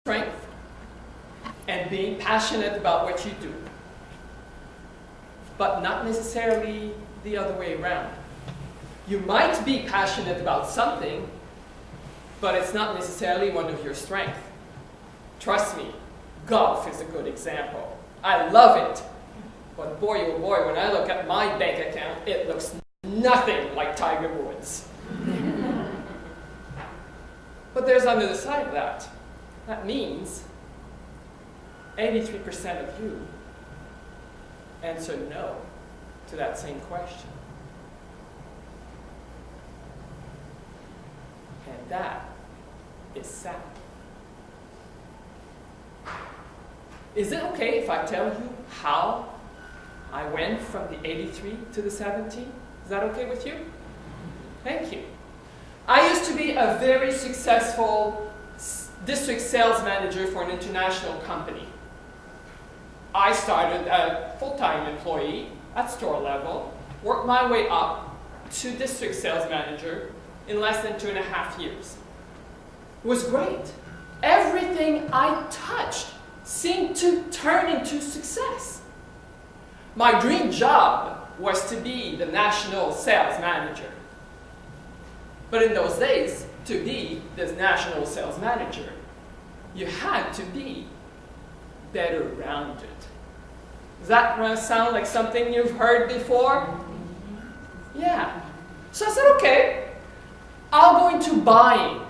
strength and being passionate about what you do, but not necessarily the other way around. You might be passionate about something, but it's not necessarily one of your strengths. Trust me, golf is a good example. I love it. But boy, oh boy, when I look at my bank account, it looks nothing like Tiger Woods. But there's another side of that. That means 83% of you answer no to that same question. And that is sad. Is it okay if I tell you how I went from the 83 to the 17? Is that okay with you? Thank you. I used to be a very successful district sales manager for an international company. I started a full-time employee at store level, worked my way up to district sales manager in less than 2.5 years. It was great. Everything I touched seemed to turn into success. My dream job was to be the national sales manager. But in those days, to be the national sales manager, you had to be better rounded. Does that sound like something you've heard before? Yeah. So I said, okay, I'll go into buying,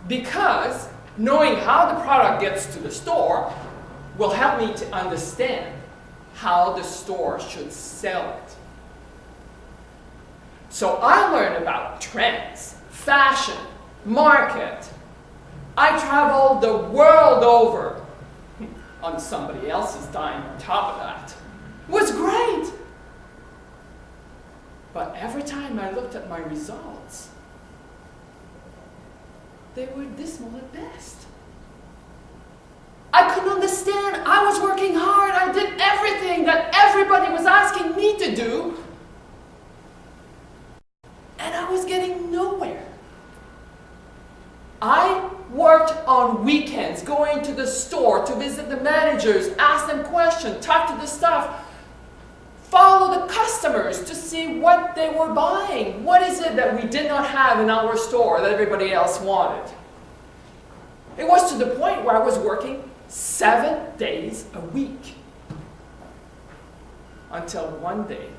because knowing how the product gets to the store will help me to understand how the store should sell it. So I learned about trends, fashion, market. I traveled the world over on somebody else's dime on top of that. It was great. But every time I looked at my results, they were dismal at best. I couldn't understand. I was working hard. I did everything that everybody was asking me to do. And I was getting nowhere. I worked on weekends, going to the store to visit the managers, ask them questions, talk to the staff, follow the customers to see what they were buying. What is it that we did not have in our store that everybody else wanted? It was to the point where I was working 7 days a week. Until one day,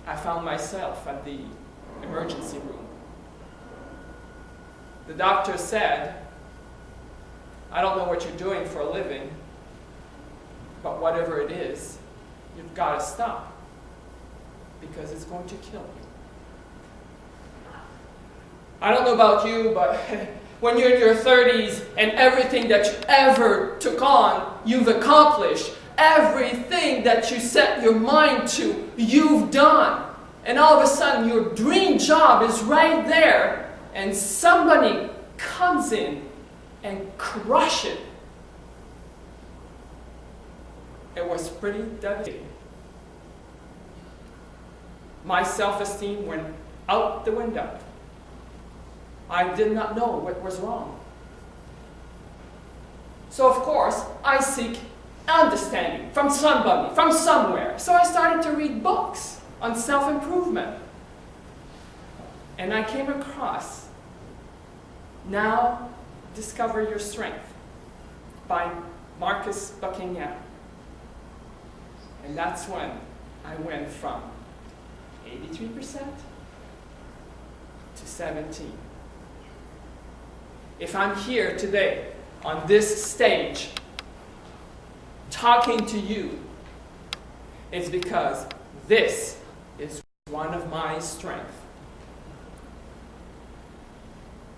I found myself at the emergency room. The doctor said, I don't know what you're doing for a living, but whatever it is, you've got to stop, because it's going to kill you. I don't know about you, but when you're in your 30s and everything that you ever took on, you've accomplished. Everything that you set your mind to, you've done. And all of a sudden, your dream job is right there, and somebody comes in and crushes it. It was pretty devastating. My self-esteem went out the window. I did not know what was wrong. So of course, I seek understanding from somebody, from somewhere. So I started to read books on self-improvement. And I came across Now Discover Your Strength by Marcus Buckingham. And that's when I went from 83% to 17. If I'm here today on this stage talking to you, it's because this is one of my strengths.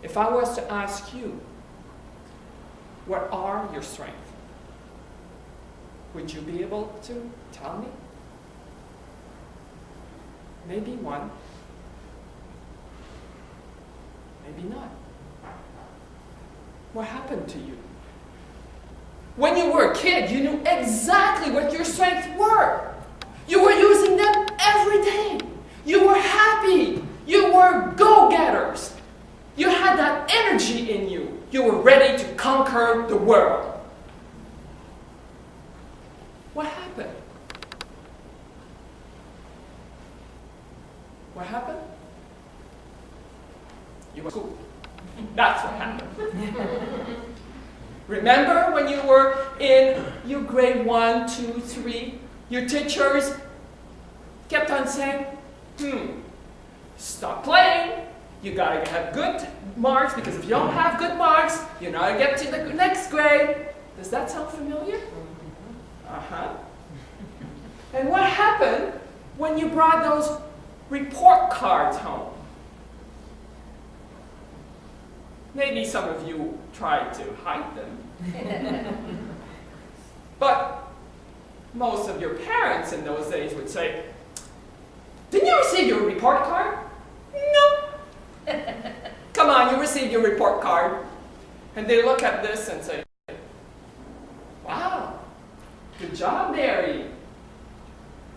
If I was to ask you, what are your strengths? Would you be able to tell me? Maybe one, maybe not. What happened to you? When you were a kid, you knew exactly what your strengths were. You were using them every day. You were happy. You were go-getters. You had that energy in you. you were ready to conquer the world. What happened? What happened? You went to school. That's what happened. Remember when you were in your grade 1, 2, 3, your teachers kept on saying, stop playing. You gotta have good marks, because if you don't have good marks, you're not gonna get to the next grade. Does that sound familiar? Uh-huh. And what happened when you brought those report cards home? Maybe some of you tried to hide them. But most of your parents in those days would say, didn't you receive your report card? No. Come on, you received your report card. And they look at this and say, wow, good job, Mary.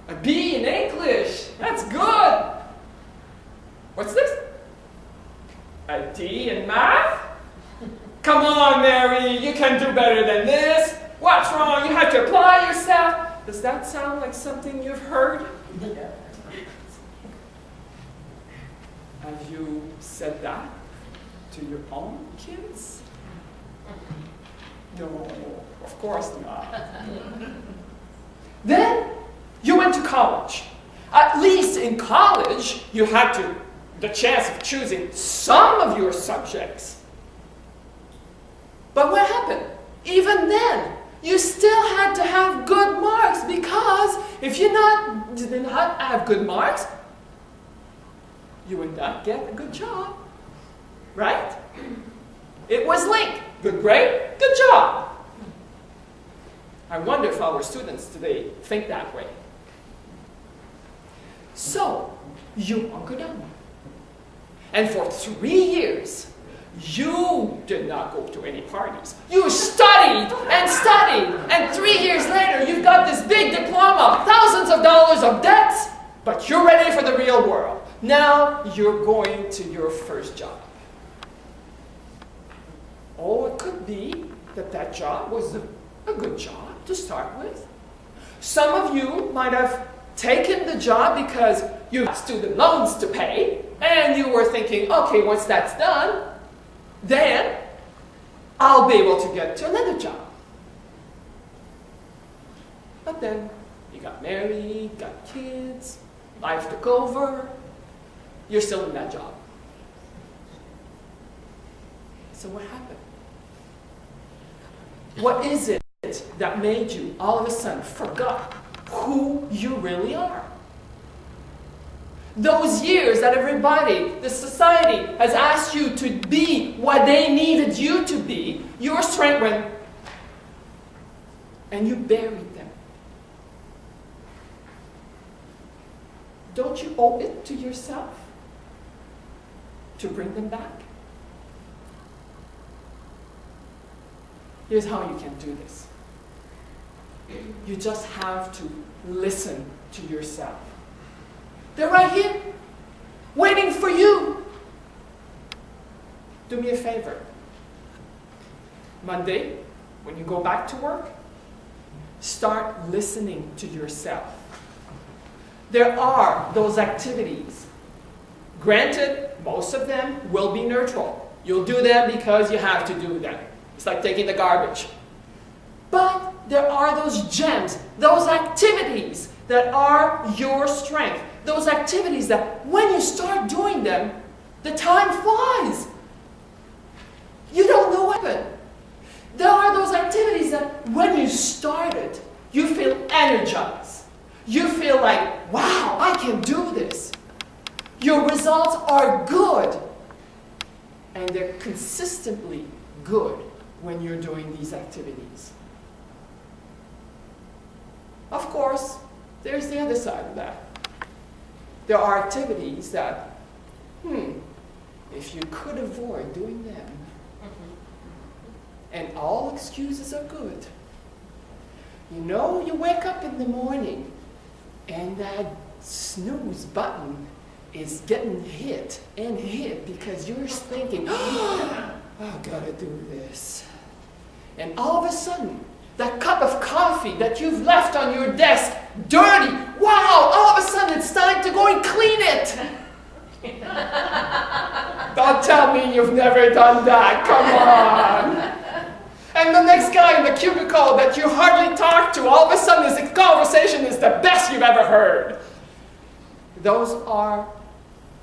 A B in English, that's good. What's this? A D in math? Come on, Mary, you can do better than this. What's wrong? You have to apply yourself. Does that sound like something you've heard? Yeah. Have you said that to your own kids? No, of course not. Then you went to college. At least in college, you had the chance of choosing some of your subjects. But what happened? Even then, you still had to have good marks, because if you did not have good marks, you would not get a good job, right? It was linked. Good grade, good job. I wonder if our students today think that way. So, you hunkered down. And for 3 years, you did not go to any parties. You studied and studied, and 3 years later, you've got this big diploma, thousands of dollars of debts, but you're ready for the real world. Now you're going to your first job. Oh, it could be that job was a good job to start with. Some of you might have taken the job because you had student loans to pay, and you were thinking, okay, once that's done, then I'll be able to get to another job. But then you got married, got kids, life took over, you're still in that job. So what happened? What is it that made you all of a sudden forgot who you really are? Those years that everybody, the society, has asked you to be what they needed you to be, your strength went, and you buried them. Don't you owe it to yourself to bring them back? Here's how you can do this. You just have to listen to yourself. They're right here, waiting for you. Do me a favor. Monday, when you go back to work, start listening to yourself. There are those activities. Granted, most of them will be neutral. You'll do them because you have to do them. It's like taking the garbage. But there are those gems, those activities that are your strength. Those activities that when you start doing them, the time flies. You don't know what happened. There are those activities that when you start it, you feel energized. You feel like, wow, I can do this. Your results are good. And they're consistently good when you're doing these activities. Of course, there's the other side of that. There are activities that, if you could avoid doing them, and all excuses are good. You know, you wake up in the morning, and that snooze button is getting hit and hit because you're thinking, oh, oh, gotta do this. And all of a sudden, that cup of coffee that you've left on your desk, dirty, wow, all of a sudden it's time to go and clean it. Don't tell me you've never done that, come on. And the next guy in the cubicle that you hardly talk to, all of a sudden his conversation is the best you've ever heard. Those are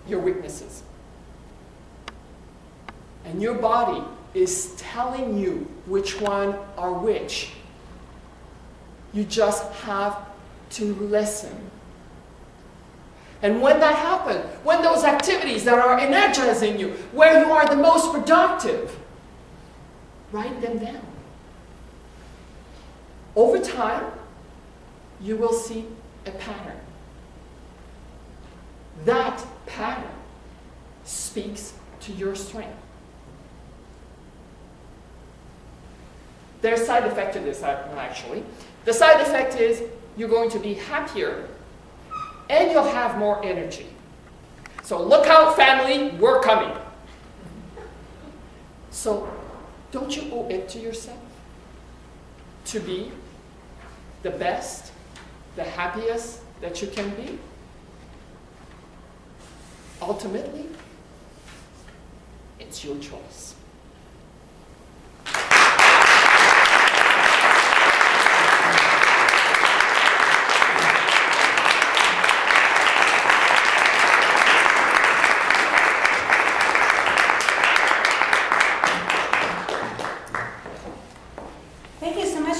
your weaknesses. And your body is telling you which one are which. You just have to listen. And when that happens, when those activities that are energizing you, where you are the most productive, write them down. Over time, you will see a pattern. That pattern speaks to your strength. There's a side effect to this, actually. The side effect is you're going to be happier and you'll have more energy. So look out, family, we're coming. So don't you owe it to yourself to be the best, the happiest that you can be? Ultimately, it's your choice.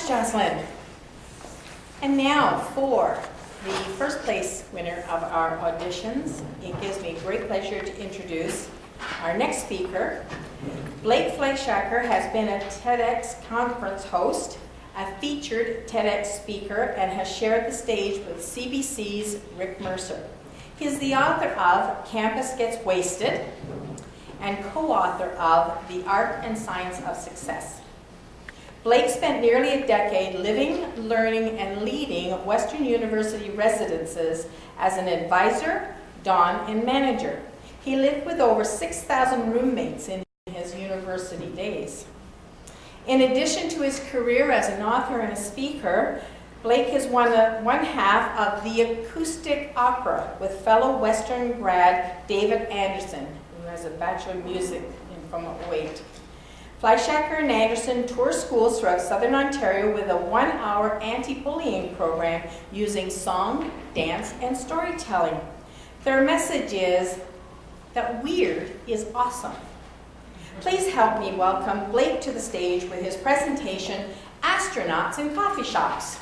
Jocelyne. And now for the first place winner of our auditions, it gives me great pleasure to introduce our next speaker. Blake Fleischhacker has been a TEDx conference host, a featured TEDx speaker, and has shared the stage with CBC's Rick Mercer. He is the author of Campus Gets Wasted and co-author of The Art and Science of Success. Blake spent nearly a decade living, learning, and leading Western University residences as an advisor, don, and manager. He lived with over 6,000 roommates in his university days. In addition to his career as an author and a speaker, Blake has won one half of the acoustic opera with fellow Western grad David Anderson, who has a Bachelor of Music from 2008. Fleischhacker and Anderson tour schools throughout Southern Ontario with a 1-hour anti-bullying program using song, dance, and storytelling. Their message is that weird is awesome. Please help me welcome Blake to the stage with his presentation, Astronauts in Coffee Shops.